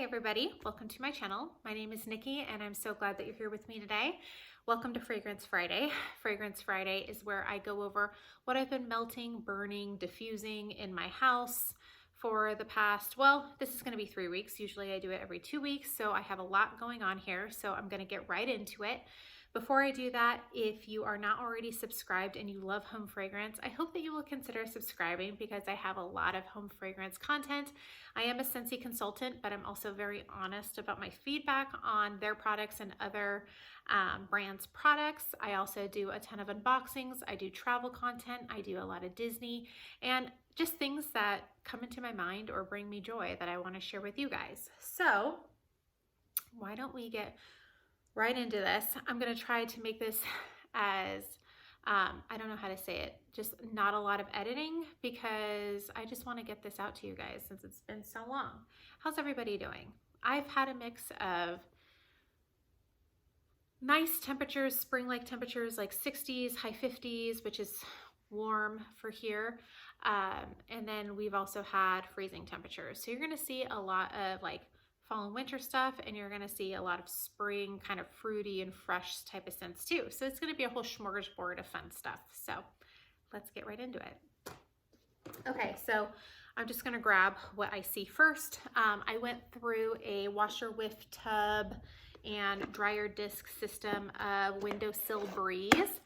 Hi everybody, welcome to my channel. My name is Niki and I'm so glad that you're here with me today. Welcome to Fragrance Friday. Fragrance Friday is where I go over what I've been melting, burning, diffusing in my house for the past, well, this is going to be 3 weeks. Usually I do it every 2 weeks, so I have a lot going on here, so I'm going to get right into it. Before I do that, if you are not already subscribed and you love home fragrance, I hope that you will consider subscribing because I have a lot of home fragrance content. I am a Scentsy consultant, but I'm also very honest about my feedback on their products and other brands' products. I also do a ton of unboxings. I do travel content. I do a lot of Disney and just things that come into my mind or bring me joy that I want to share with you guys. So why don't we get right into this. I'm going to try to make this as, I don't know how to say it, just not a lot of editing because I just want to get this out to you guys since it's been so long. How's everybody doing? I've had a mix of nice temperatures, spring-like temperatures like 60s, high 50s, which is warm for here. And then we've also had freezing temperatures. So you're going to see a lot of like fall and winter stuff, and you're going to see a lot of spring kind of fruity and fresh type of scents too. So it's going to be a whole smorgasbord of fun stuff. So let's get right into it. Okay, so I'm just going to grab what I see first. I went through a washer whiff tub and dryer disc system of Windowsill Breeze.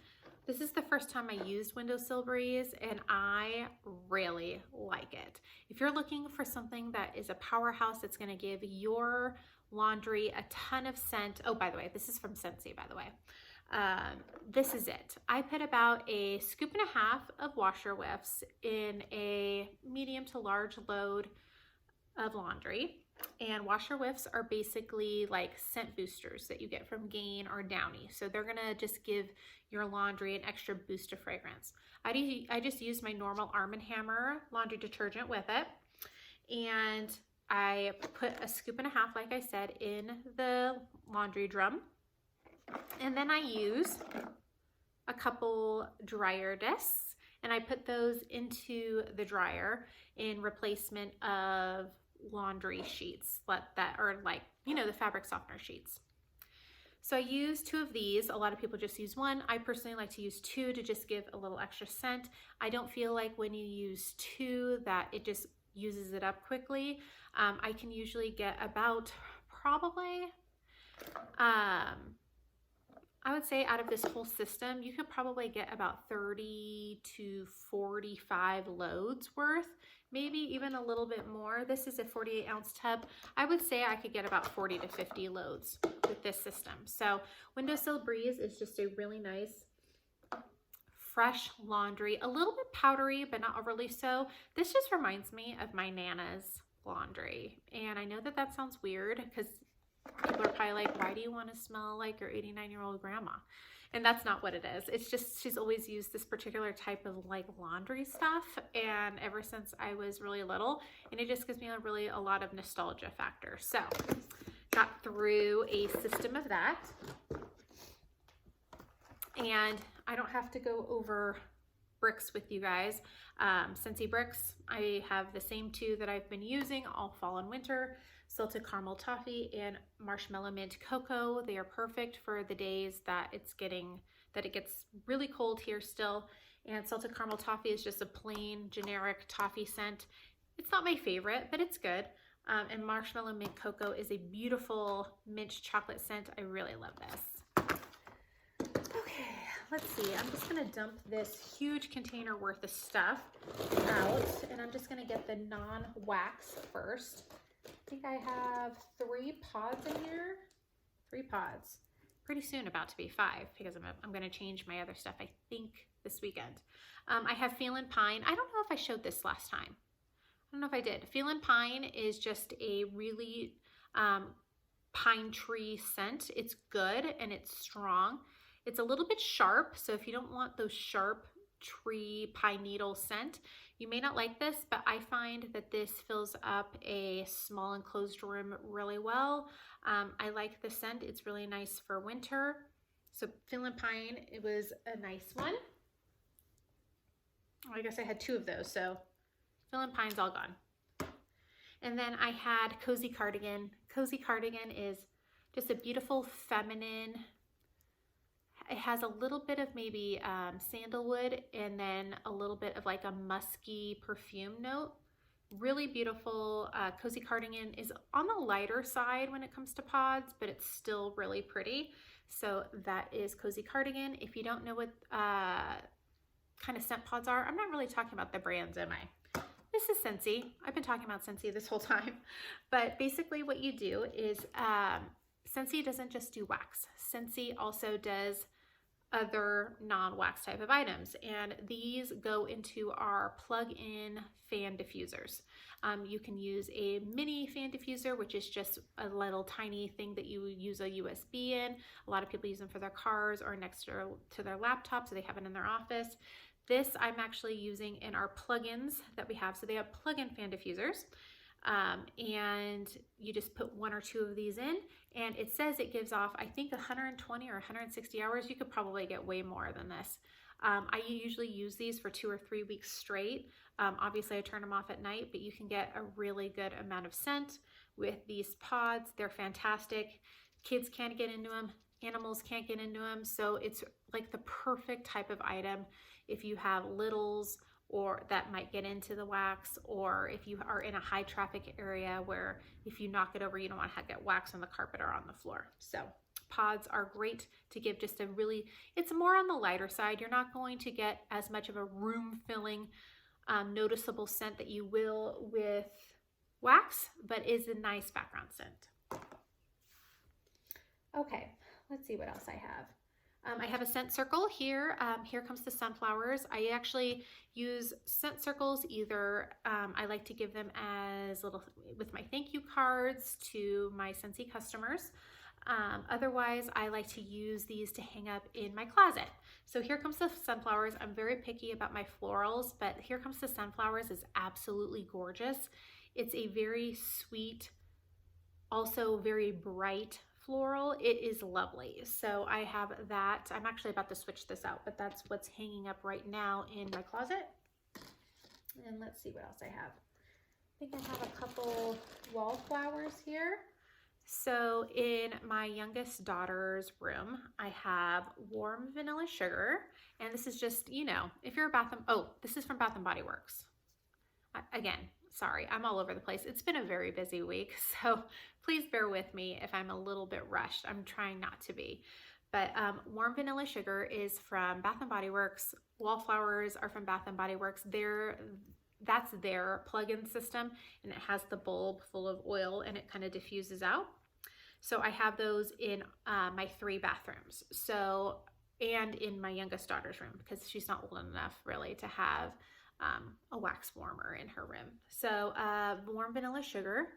This is the first time I used Windowsill Breeze and I really like it. If you're looking for something that is a powerhouse that's going to give your laundry a ton of scent. Oh, by the way, this is from Scentsy, by the way. This is it. I put about a scoop and a half of washer whiffs in a medium to large load of laundry. And washer whiffs are basically like scent boosters that you get from Gain or Downy. So they're gonna just give your laundry an extra boost of fragrance. I just used my normal Arm & Hammer laundry detergent with it. And I put a scoop and a half, like I said, in the laundry drum. And then I use a couple dryer discs and I put those into the dryer in replacement of laundry sheets that are like, you know, the fabric softener sheets. So I use 2 of these. A lot of people just use 1. I personally like to use 2 to just give a little extra scent. I don't feel like when you use 2 that it just uses it up quickly. I can usually get about probably, I would say out of this whole system, you could probably get about 30 to 45 loads worth, maybe even a little bit more. This is a 48-ounce tub. I would say I could get about 40 to 50 loads with this system. So Windowsill Breeze is just a really nice, fresh laundry, a little bit powdery, but not overly so. This just reminds me of my Nana's laundry. And I know that that sounds weird because people are probably like, why do you want to smell like your 89-year-old grandma? And that's not what it is. It's just she's always used this particular type of like laundry stuff, and ever since I was really little, and it just gives me a lot of nostalgia factor. So got through a system of that, and I don't have to go over bricks with you guys. Scentsy bricks, I have the same 2 that I've been using all fall and winter. Salted caramel toffee and marshmallow mint cocoa. They are perfect for the days that it gets really cold here still. And salted caramel toffee is just a plain generic toffee scent. It's not my favorite, but it's good. And marshmallow mint cocoa is a beautiful mint chocolate scent. I really love this. Okay, let's see. I'm just gonna dump this huge container worth of stuff out, and I'm just gonna get the non-wax first. I think I have 3 pods in here. 3 pods. Pretty soon about to be 5 because I'm going to change my other stuff, I think, this weekend. I have Feelin' Pine. I don't know if I showed this last time. I don't know if I did. Feelin' Pine is just a really pine tree scent. It's good and it's strong. It's a little bit sharp, so if you don't want those sharp tree pine needle scent, you may not like this, but I find that this fills up a small enclosed room really well. I like the scent. It's really nice for winter. So Feelin' Pine, it was a nice one. I guess I had 2 of those, so Feelin' Pine's all gone. And then I had Cozy Cardigan. Cozy Cardigan is just a beautiful feminine. It has a little bit of maybe sandalwood and then a little bit of like a musky perfume note. Really beautiful. Cozy Cardigan is on the lighter side when it comes to pods, but it's still really pretty. So that is Cozy Cardigan. If you don't know what kind of scent pods are, I'm not really talking about the brands, am I? This is Scentsy. I've been talking about Scentsy this whole time. But basically what you do is Scentsy doesn't just do wax. Scentsy also does other non-wax type of items, and these go into our plug-in fan diffusers. You can use a mini fan diffuser, which is just a little tiny thing that you use a USB in. A lot of people use them for their cars or next to their laptop, so they have it in their office. This I'm actually using in our plugins that we have. So they have plug-in fan diffusers. And you just put 1 or 2 of these in, and it says it gives off, I think 120 or 160 hours. You could probably get way more than this. I usually use these for 2 or 3 weeks straight. Obviously I turn them off at night, but you can get a really good amount of scent with these pods. They're fantastic. Kids can't get into them. Animals can't get into them. So it's like the perfect type of item if you have littles or that might get into the wax, or if you are in a high traffic area where if you knock it over, you don't want to get wax on the carpet or on the floor. So pods are great to give just a really, it's more on the lighter side. You're not going to get as much of a room filling noticeable scent that you will with wax, but is a nice background scent. Okay, let's see what else I have. I have a scent circle here. Here comes the sunflowers. I actually use scent circles either, I like to give them as little, with my thank you cards to my Scentsy customers. Otherwise, I like to use these to hang up in my closet. So here comes the sunflowers. I'm very picky about my florals, but here comes the sunflowers. It's absolutely gorgeous. It's a very sweet, also very bright floral. It is lovely. So I have that. I'm actually about to switch this out, but that's what's hanging up right now in my closet. And let's see what else I have. I think I have a couple wallflowers here. So in my youngest daughter's room, I have warm vanilla sugar. And this is just, you know, if you're a this is from Bath & Body Works. Again, sorry, I'm all over the place. It's been a very busy week, so please bear with me if I'm a little bit rushed. I'm trying not to be. But warm vanilla sugar is from Bath & Body Works. Wallflowers are from Bath & Body Works. That's their plug-in system, and it has the bulb full of oil, and it kind of diffuses out. So I have those in my 3 bathrooms. So, and in my youngest daughter's room, because she's not old enough really to have a wax warmer in her room. So warm vanilla sugar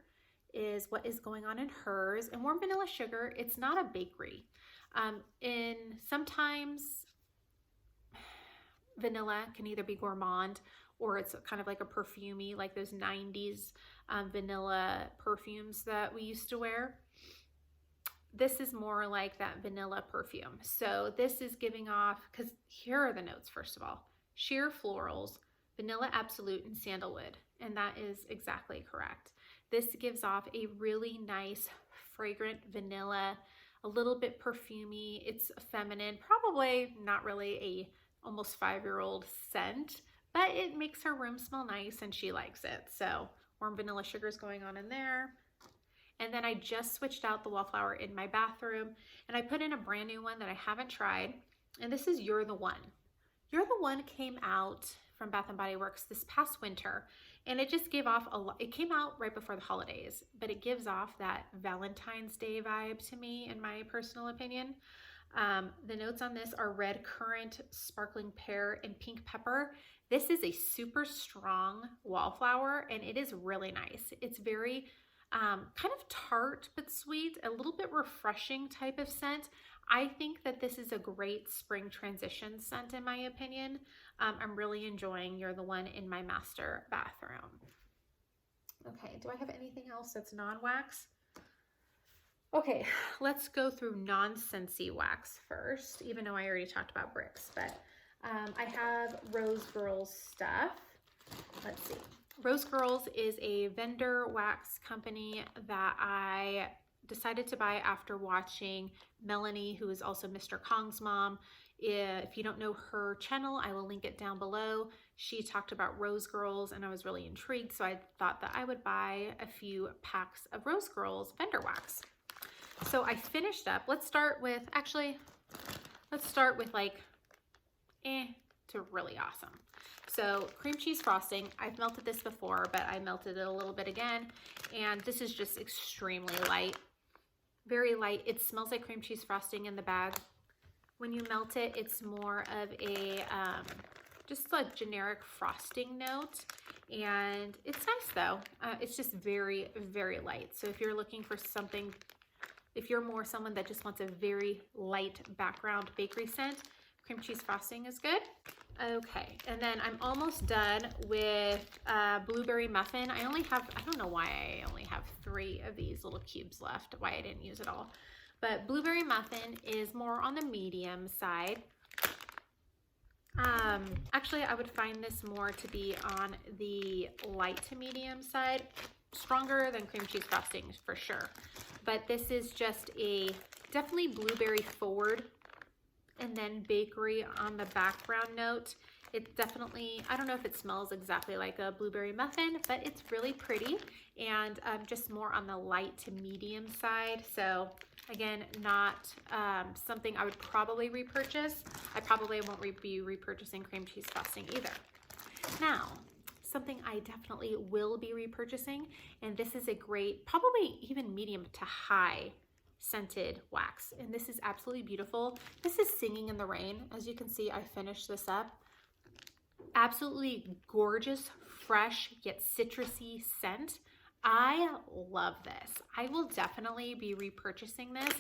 is what is going on in hers. And warm vanilla sugar, it's not a bakery. Sometimes vanilla can either be gourmand or it's kind of like a perfumey, like those 90s vanilla perfumes that we used to wear. This is more like that vanilla perfume. So this is giving off, because here are the notes, first of all: sheer florals, vanilla absolute, and sandalwood. And that is exactly correct. This gives off a really nice, fragrant vanilla, a little bit perfumey. It's feminine, probably not really a almost 5-year-old scent, but it makes her room smell nice and she likes it. So warm vanilla sugar is going on in there. And then I just switched out the wallflower in my bathroom, and I put in a brand new one that I haven't tried. And this is You're the One. You're the One came out from Bath & Body Works this past winter, and it just gave off a lot. It came out right before the holidays, but it gives off that Valentine's Day vibe to me, in my personal opinion. The notes on this are red currant, sparkling pear, and pink pepper. This is a super strong wallflower, and it is really nice. It's very kind of tart but sweet, a little bit refreshing type of scent. I think that this is a great spring transition scent, in my opinion. I'm really enjoying You're the One in my master bathroom. Okay, do I have anything else that's non-wax? Okay, let's go through non-Scentsy wax first, even though I already talked about bricks. But I have Rose Girls stuff. Let's see. Rose Girls is a vendor wax company that I decided to buy after watching Melanie, who is also Mr. Kong's mom. If you don't know her channel, I will link it down below. She talked about Rose Girls and I was really intrigued, so I thought that I would buy a few packs of Rose Girls vendor wax. So I finished up. Let's start with like to really awesome. So cream cheese frosting, I've melted this before, but I melted it a little bit again. And this is just extremely light, very light. It smells like cream cheese frosting in the bag. When you melt it, it's more of a, just a generic frosting note. And it's nice though. It's just very, very light. So if you're looking for something, if you're more someone that just wants a very light background bakery scent, cream cheese frosting is good. Okay, and then I'm almost done with blueberry muffin. I don't know why I only have 3 of these little cubes left, why I didn't use it all. But blueberry muffin is more on the medium side. Actually, I would find this more to be on the light to medium side. Stronger than cream cheese frosting for sure. But this is just a definitely blueberry forward and then bakery on the background note. It's definitely, I don't know if it smells exactly like a blueberry muffin, but it's really pretty and just more on the light to medium side. So again, not something I would probably repurchase. I probably won't be repurchasing cream cheese frosting either. Now, something I definitely will be repurchasing, and this is a great, probably even medium to high scented wax, and this is absolutely beautiful. This is Singing in the Rain. As you can see, I finished this up. Absolutely gorgeous, fresh yet citrusy scent. I love this. I will definitely be repurchasing this.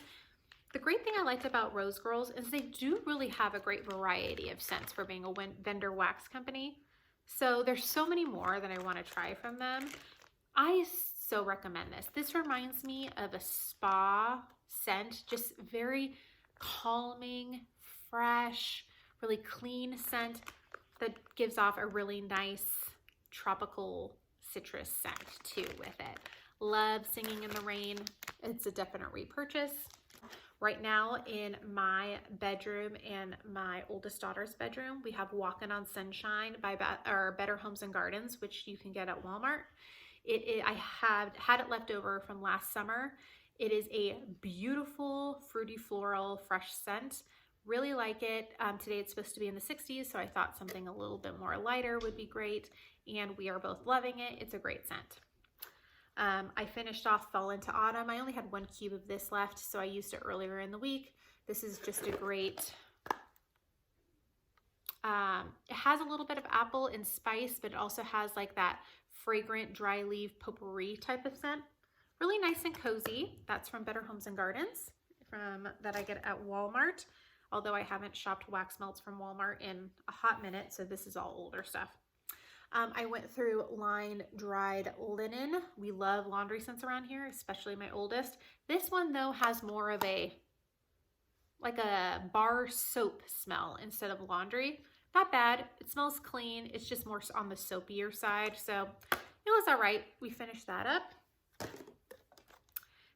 The great thing I liked about Rose Girls is they do really have a great variety of scents for being a vendor wax company. So there's so many more that I want to try from them. I so recommend this. This reminds me of a spa scent, just very calming, fresh, really clean scent that gives off a really nice tropical citrus scent too with it. Love Singing in the Rain. It's a definite repurchase. Right now in my bedroom and my oldest daughter's bedroom, we have Walking on Sunshine by Better Homes and Gardens, which you can get at Walmart. I had it left over from last summer. It is a beautiful, fruity, floral, fresh scent. Really like it. Today it's supposed to be in the 60s, so I thought something a little bit more lighter would be great, and we are both loving it. It's a great scent. I finished off Fall into Autumn. I only had 1 cube of this left, so I used it earlier in the week. This is just a great, it has a little bit of apple and spice, but it also has like that fragrant dry leaf potpourri type of scent. Really nice and cozy. That's from Better Homes and Gardens, that I get at Walmart. Although I haven't shopped wax melts from Walmart in a hot minute, so this is all older stuff. I went through Line Dried Linen. We love laundry scents around here, especially my oldest. This one though has more of a, like a bar soap smell instead of laundry. Not bad. It smells clean. It's just more on the soapier side. So it was all right. We finished that up.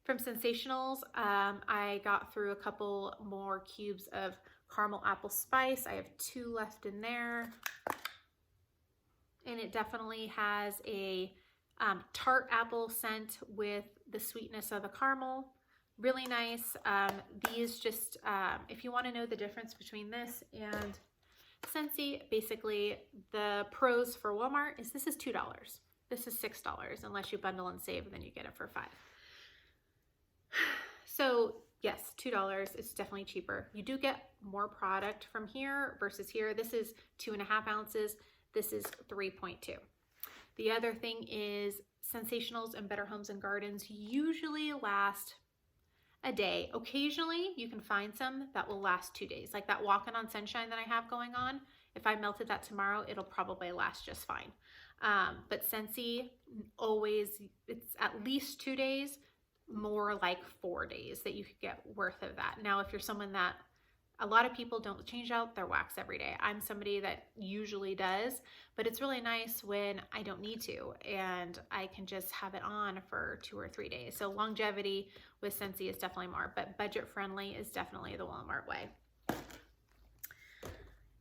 From Sensationals, I got through a couple more cubes of caramel apple spice. I have 2 left in there. And it definitely has a tart apple scent with the sweetness of the caramel. Really nice. These just, if you want to know the difference between this and Scentsy, basically the pros for Walmart is this is $2. This is $6. Unless you bundle and save, then you get it for $5. So yes, $2 is definitely cheaper. You do get more product from here versus here. This is 2.5 ounces. This is 3.2. The other thing is Sensationals and Better Homes and Gardens usually last a day. Occasionally you can find some that will last 2 days, like that Walking on Sunshine that I have going on. If I melted that tomorrow, it'll probably last just fine. But Scentsy, always, it's at least 2 days, more like 4 days that you could get worth of that. Now, if you're someone that A lot of people don't change out their wax every day. I'm somebody that usually does, but it's really nice when I don't need to and I can just have it on for 2 or 3 days. So longevity with Scentsy is definitely more, but budget friendly is definitely the Walmart way.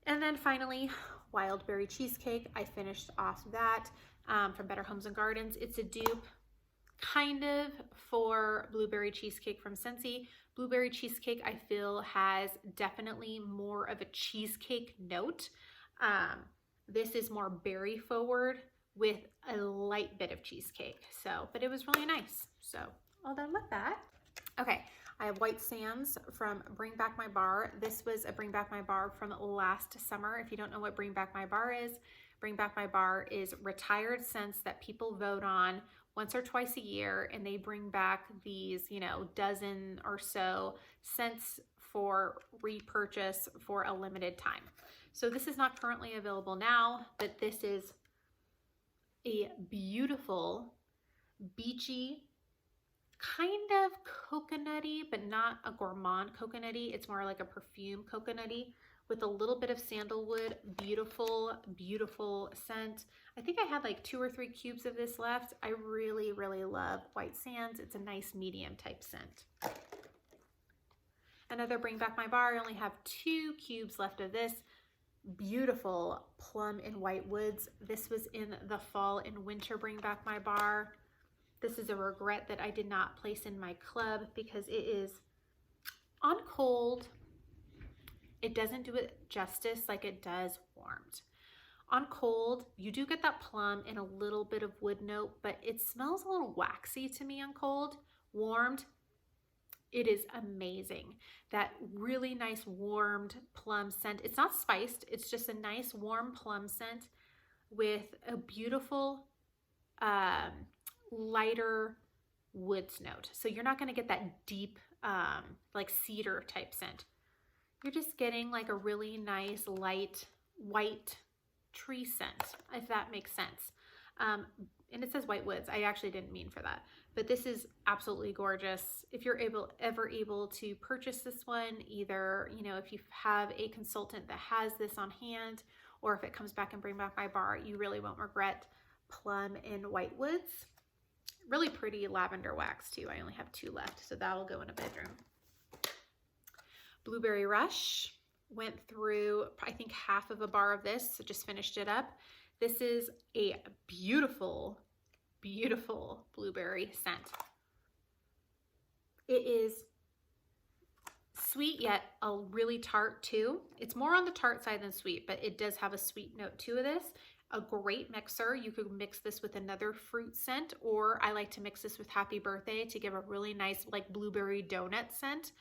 And then finally, Wild Berry Cheesecake. I finished off that from Better Homes and Gardens. It's a dupe kind of for Blueberry Cheesecake from Scentsy. Blueberry Cheesecake, I feel, has definitely more of a cheesecake note. This is more berry forward with a light bit of cheesecake. So, but it was really nice. So, all done with that. Okay, I have White Sands from Bring Back My Bar. This was a Bring Back My Bar from last summer. If you don't know what Bring Back My Bar is, Bring Back My Bar is retired scents that people vote on once or twice a year, and they bring back these, you know, dozen or so scents for repurchase for a limited time. So this is not currently available now, but this is a beautiful, beachy, kind of coconutty, but not a gourmand coconutty. It's more like a perfume coconutty with a little bit of sandalwood. Beautiful, beautiful scent. I think I had like 2 or 3 cubes of this left. I really, really love White Sands. It's a nice medium type scent. Another Bring Back My Bar. I only have 2 cubes left of this. Beautiful Plum in White Woods. This was in the fall and winter Bring Back My Bar. This is a regret that I did not place in my club because it is on cold. It doesn't do it justice like it does warmed. On cold, you do get that plum and a little bit of wood note, but it smells a little waxy to me on cold. Warmed, it is amazing. That really nice warmed plum scent. It's not spiced, it's just a nice warm plum scent with a beautiful lighter woods note. So you're not gonna get that deep like cedar type scent. You're just getting like a really nice light white tree scent, if that makes sense. And it says white woods. I actually didn't mean for that, but this is absolutely gorgeous. If you're ever able to purchase this one, either, you know, if you have a consultant that has this on hand, or if it comes back and Bring Back My Bar, you really won't regret Plum in White Woods. Really pretty lavender wax too. I only have 2 left, so that'll go in a bedroom. Blueberry Rush, went through, I think, half of a bar of this, so just finished it up. This is a beautiful, beautiful blueberry scent. It is sweet yet a really tart too. It's more on the tart side than sweet, but it does have a sweet note to this. A great mixer. You could mix this with another fruit scent, or I like to mix this with Happy Birthday to give a really nice like blueberry donut scent.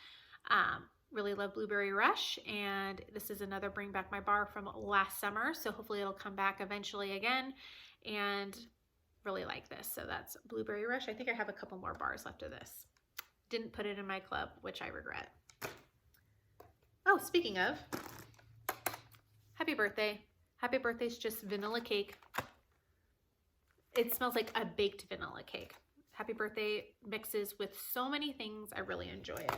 Really love Blueberry Rush, and this is another Bring Back My Bar from last summer, so hopefully it'll come back eventually again, and really like this. So that's Blueberry Rush. I think I have a couple more bars left of this. Didn't put it in my club, which I regret. Oh, speaking of, Happy Birthday. Happy Birthday's just vanilla cake. It smells like a baked vanilla cake. Happy Birthday mixes with so many things. I really enjoy it.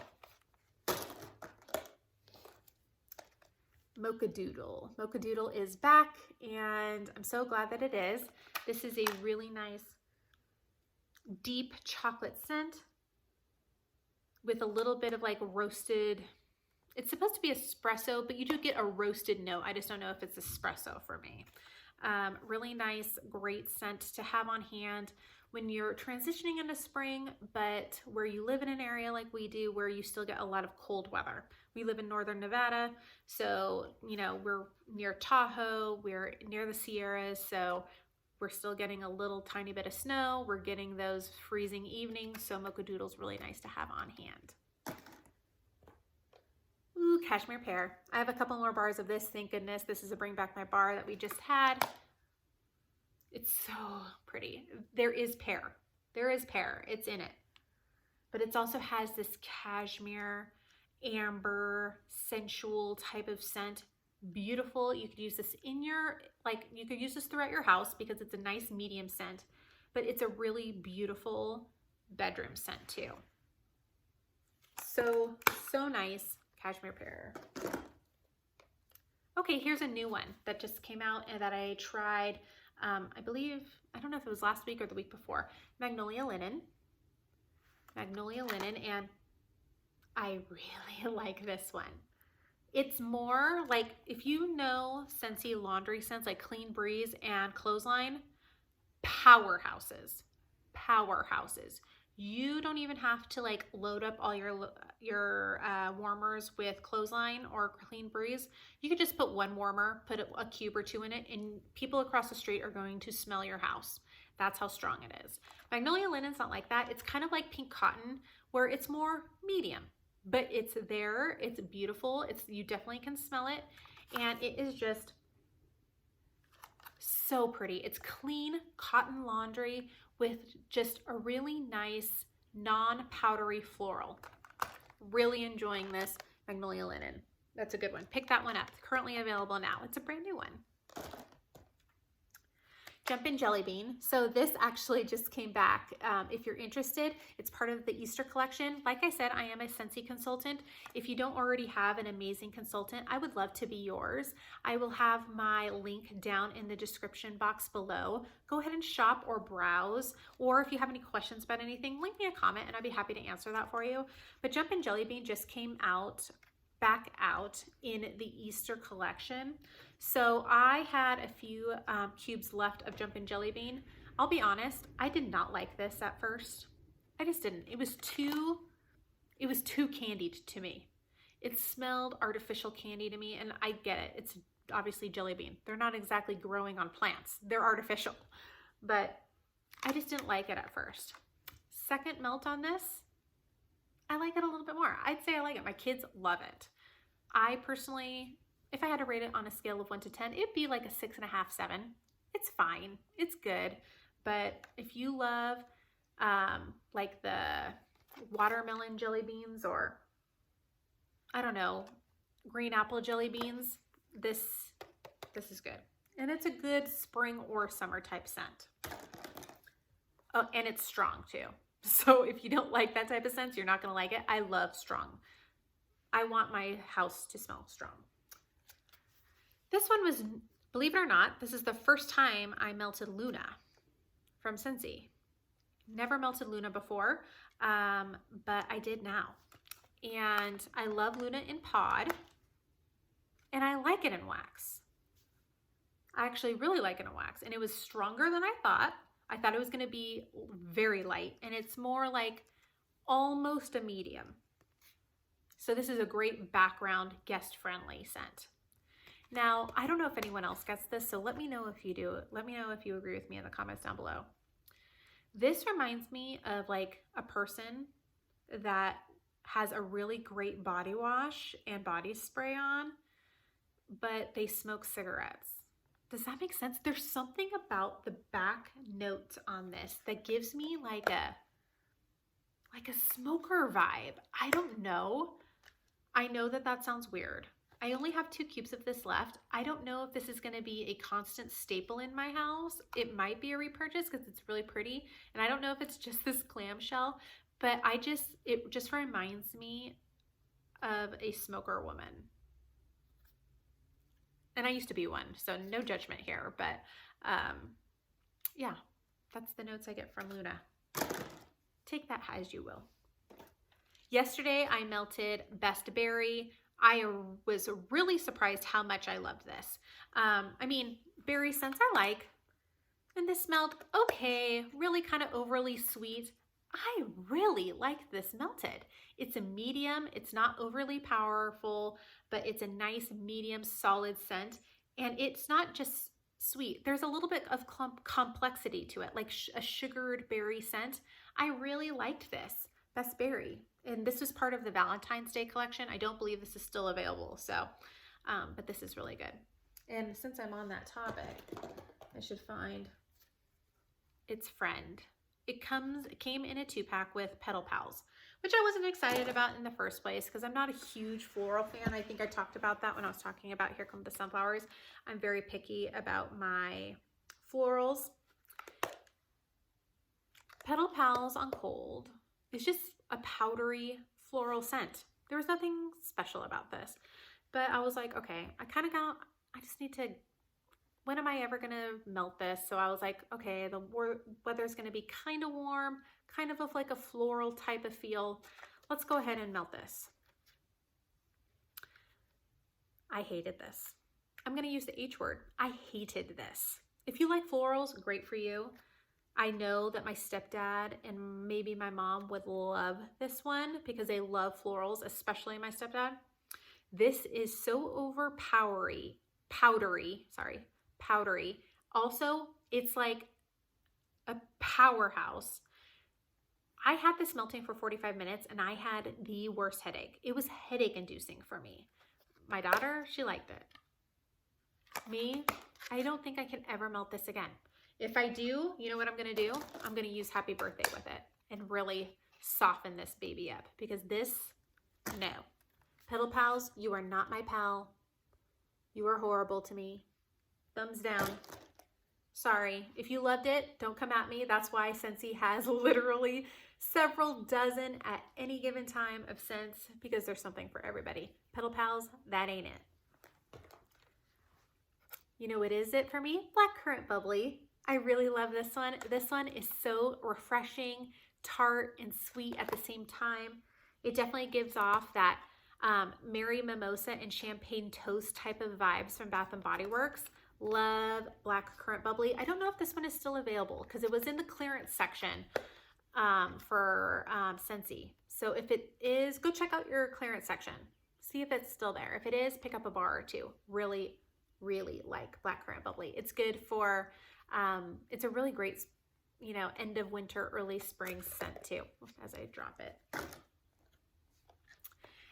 Mocha Doodle. Mocha Doodle is back, and I'm so glad that it is. This is a really nice deep chocolate scent with a little bit of like roasted, it's supposed to be espresso, but you do get a roasted note. I just don't know if it's espresso for me. Really nice, great scent to have on hand when you're transitioning into spring, but where you live in an area like we do, where you still get a lot of cold weather. We live in northern Nevada, so, you know, we're near Tahoe, we're near the Sierras, so we're still getting a little tiny bit of snow. We're getting those freezing evenings, so Mocha Doodle's really nice to have on hand. Ooh, Cashmere Pear. I have a couple more bars of this, thank goodness. This is a Bring Back My Bar that we just had. It's so pretty. There is pear. There is pear. It's in it. But it also has this cashmere, amber, sensual type of scent. Beautiful. You could use this in your, like, you could use this throughout your house because it's a nice medium scent, but it's a really beautiful bedroom scent too. So, so nice. Cashmere Pear. Okay, here's a new one that just came out and that I tried, I believe, I don't know if it was last week or the week before. Magnolia Linen. Magnolia Linen, and I really like this one. It's more like, if you know Scentsy laundry scents like Clean Breeze and Clothesline, powerhouses. Powerhouses. You don't even have to like load up all your warmers with Clothesline or Clean Breeze. You could just put one warmer, put a cube or two in it, and people across the street are going to smell your house. That's how strong it is. Magnolia Linen's not like that. It's kind of like Pink Cotton, where it's more medium, but it's there. It's beautiful. You definitely can smell it, and it is just so pretty. It's clean cotton laundry with just a really nice non-powdery floral. Really enjoying this Magnolia Linen. That's a good one. Pick that one up. It's currently available now. It's a brand new one. Jumpin' Jelly Bean. So this actually just came back. If you're interested, it's part of the Easter collection. Like I said, I am a Scentsy consultant. If you don't already have an amazing consultant, I would love to be yours. I will have my link down in the description box below. Go ahead and shop or browse, or if you have any questions about anything, leave me a comment and I'd be happy to answer that for you. But Jumpin' Jelly Bean just came back out in the Easter collection. So I had a few cubes left of Jumpin' Jelly Bean. I'll be honest, I did not like this at first. I just didn't. It was too candied to me. It smelled artificial candy to me, and I get it. It's obviously jelly bean. They're not exactly growing on plants. They're artificial, but I just didn't like it at first. Second melt on this, I like it a little bit more. I'd say I like it. My kids love it. I personally, if I had to rate it on a scale of 1 to 10, it'd be like a 6.5, 7. It's fine. It's good. But if you love like the watermelon jelly beans, or I don't know, green apple jelly beans, this is good. And it's a good spring or summer type scent. Oh, and it's strong too. So if you don't like that type of scent, you're not going to like it. I love strong. I want my house to smell strong. This one was, believe it or not, this is the first time I melted Luna from Scentsy. Never melted Luna before, but I did now. And I love Luna in pod, and I like it in wax. I actually really like it in wax, and it was stronger than I thought. I thought it was going to be very light, and it's more like almost a medium. So this is a great background guest-friendly scent. Now, I don't know if anyone else gets this, so let me know if you do. Let me know if you agree with me in the comments down below. This reminds me of like a person that has a really great body wash and body spray on, but they smoke cigarettes. Does that make sense? There's something about the back notes on this that gives me like a smoker vibe. I don't know. I know that sounds weird. I only have 2 cubes of this left. I don't know if this is going to be a constant staple in my house. It might be a repurchase because it's really pretty. And I don't know if it's just this clamshell, but it just reminds me of a smoker woman. And I used to be one, so no judgment here, but yeah, that's the notes I get from Luna. Take that as you will. Yesterday I melted Best Berry. I was really surprised how much I loved this. I mean, berry scents I like, and this smelled okay, really kind of overly sweet. I really like this melted. It's a medium, it's not overly powerful, but it's a nice medium solid scent, and it's not just sweet. There's a little bit of complexity to it, like a sugared berry scent. I really liked this, Best Berry. And this was part of the Valentine's Day collection. I don't believe this is still available, so, but this is really good. And since I'm on that topic, I should find its friend. It came in a 2-pack with Petal Pals, which I wasn't excited about in the first place because I'm not a huge floral fan. I think I talked about that when I was talking about Here Come the Sunflowers. I'm very picky about my florals. Petal Pals on cold is just a powdery floral scent. There was nothing special about this, but I was like, okay, I just need to, when am I ever going to melt this? So I was like, okay, the weather's going to be kind of warm, kind of like a floral type of feel. Let's go ahead and melt this. I hated this. I'm going to use the H word. I hated this. If you like florals, great for you. I know that my stepdad and maybe my mom would love this one because they love florals, especially my stepdad. This is so powdery. Also, it's like a powerhouse. I had this melting for 45 minutes and I had the worst headache. It was headache inducing for me. My daughter, she liked it. Me, I don't think I can ever melt this again. If I do, you know what I'm gonna do? I'm gonna use Happy Birthday with it and really soften this baby up because this, no. Petal Pals, you are not my pal. You are horrible to me. Thumbs down. Sorry. If you loved it, don't come at me. That's why Scentsy has literally several dozen at any given time of scents because there's something for everybody. Petal Pals, that ain't it. You know what is it for me? Blackcurrant Bubbly. I really love this one. This one is so refreshing, tart, and sweet at the same time. It definitely gives off that Mary Mimosa and Champagne Toast type of vibes from Bath & Body Works. Love Blackcurrant Bubbly. I don't know if this one is still available because it was in the clearance section for Scentsy. So if it is, go check out your clearance section. See if it's still there. If it is, pick up a bar or two. Really, really like Blackcurrant Bubbly. It's good for, it's a really great, you know, end of winter, early spring scent too, as I drop it.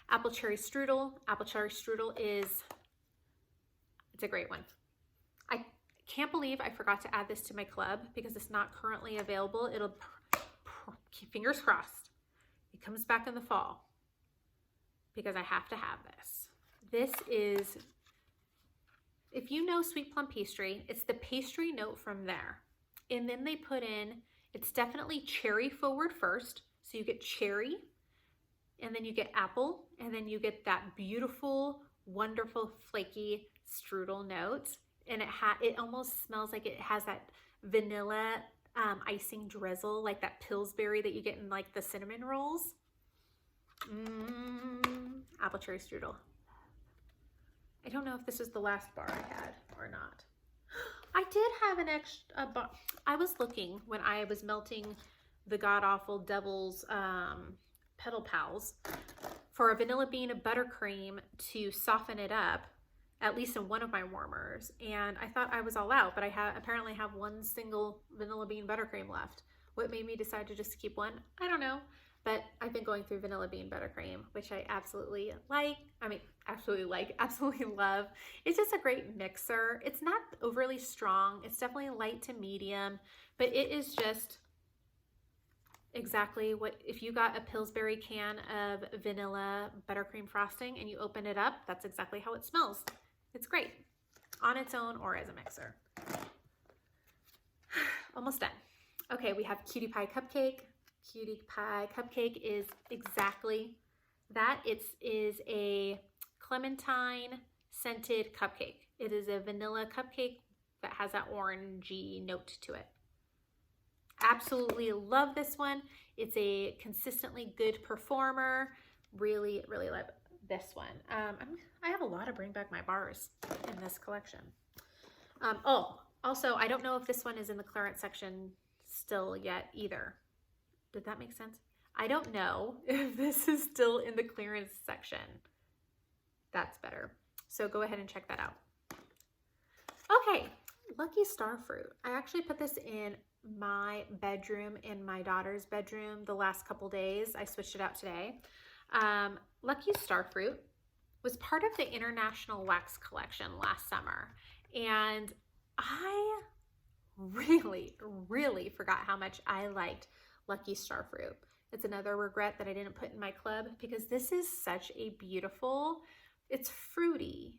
Apple Cherry Strudel. Apple Cherry Strudel it's a great one. I can't believe I forgot to add this to my club because it's not currently available. It'll, fingers crossed, it comes back in the fall because I have to have this. This is, if you know Sweet Plum Pastry, it's the pastry note from there. And then they put in, it's definitely cherry forward first. So you get cherry, and then you get apple, and then you get that beautiful, wonderful, flaky strudel notes. And it almost smells like it has that vanilla icing drizzle, like that Pillsbury that you get in like the cinnamon rolls. Apple Cherry Strudel. I don't know if this is the last bar I had or not. I did have an extra bar. I was looking when I was melting the god-awful Devil's Petal Pals for a vanilla bean buttercream to soften it up, at least in one of my warmers. And I thought I was all out, but I apparently have one single vanilla bean buttercream left. What made me decide to just keep one? I don't know. But I've been going through vanilla bean buttercream, which I absolutely like. I mean, absolutely love. It's just a great mixer. It's not overly strong. It's definitely light to medium, but it is just exactly what, if you got a Pillsbury can of vanilla buttercream frosting and you open it up, that's exactly how it smells. It's great on its own or as a mixer. Almost done. Okay, we have Cutie Pie Cupcake. Cutie Pie Cupcake is exactly that. It is a clementine scented cupcake. It is a vanilla cupcake that has that orangey note to it. Absolutely love this one. It's a consistently good performer. Really, really love this one. I have a lot of Bring Back My Bars in this collection. Oh, also, I don't know if this one is in the clearance section still yet either. Did that make sense? I don't know if this is still in the clearance section. That's better. So go ahead and check that out. Okay, Lucky Starfruit. I actually put this in my bedroom and my daughter's bedroom the last couple days. I switched it out today. Lucky Starfruit was part of the International Wax Collection last summer. And I really, really forgot how much I liked Lucky Starfruit. It's another regret that I didn't put in my club because this is such a beautiful, it's fruity,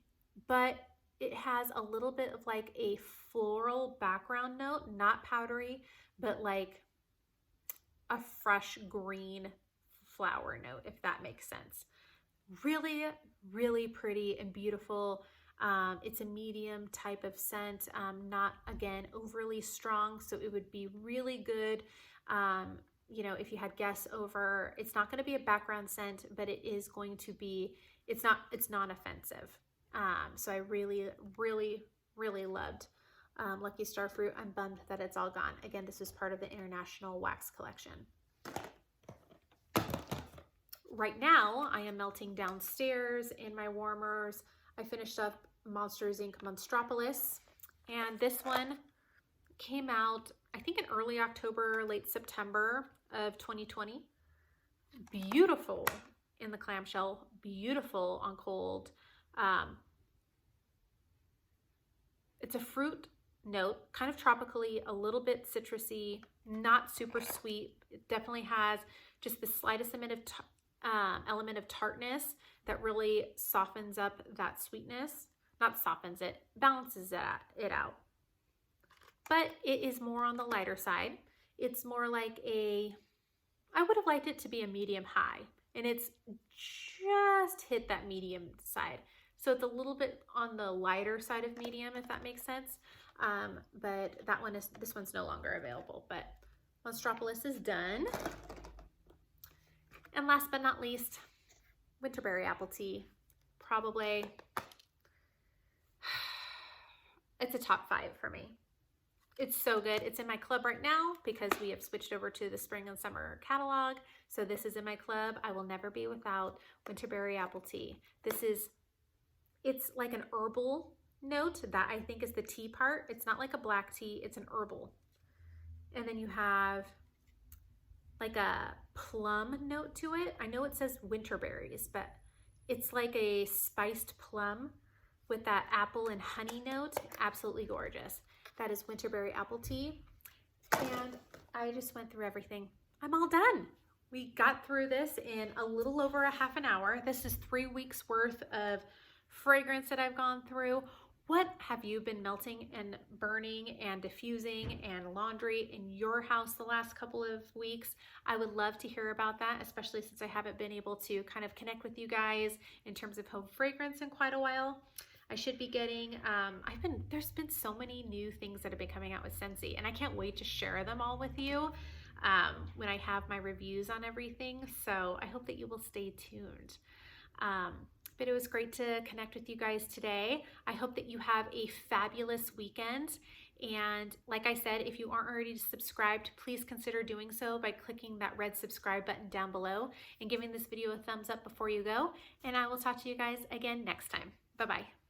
but it has a little bit of like a floral background note, not powdery, but like a fresh green flower note, if that makes sense. Really, really pretty and beautiful. It's a medium type of scent, not, again, overly strong, so it would be really good, you know, if you had guests over. It's not going to be a background scent, but it is going to be, it's not offensive. So I really, really, really loved Lucky Star Fruit. I'm bummed that it's all gone. Again, this is part of the International Wax Collection. Right now, I am melting downstairs in my warmers. I finished up Monsters Inc. Monstropolis, and this one came out, I think, in early October, late September of 2020. Beautiful in the clamshell, beautiful on cold. It's a fruit note, kind of tropically, a little bit citrusy, not super sweet. It definitely has just the slightest amount of element of tartness that really softens up that sweetness. Not softens it, balances it out. But it is more on the lighter side. It's more like a, I would have liked it to be a medium high, and it's just hit that medium side. So it's a little bit on the lighter side of medium, if that makes sense. But this one's no longer available, but Monstropolis is done. And last but not least, Winterberry Apple Tea. Probably, it's a top 5 for me. It's so good. It's in my club right now because we have switched over to the spring and summer catalog. So this is in my club. I will never be without Winterberry Apple Tea. It's like an herbal note that I think is the tea part. It's not like a black tea, it's an herbal. And then you have like a plum note to it. I know it says winter berries, but it's like a spiced plum with that apple and honey note. Absolutely gorgeous. That is Winterberry Apple Tea. And I just went through everything. I'm all done. We got through this in a little over a half an hour. This is 3 weeks worth of fragrance that I've gone through. What have you been melting and burning and diffusing and laundry in your house the last couple of weeks? I would love to hear about that, especially since I haven't been able to kind of connect with you guys in terms of home fragrance in quite a while. I should be getting, there's been so many new things that have been coming out with Scentsy, and I can't wait to share them all with you when I have my reviews on everything. So I hope that you will stay tuned. But it was great to connect with you guys today. I hope that you have a fabulous weekend. And like I said, if you aren't already subscribed, please consider doing so by clicking that red subscribe button down below and giving this video a thumbs up before you go. And I will talk to you guys again next time. Bye-bye.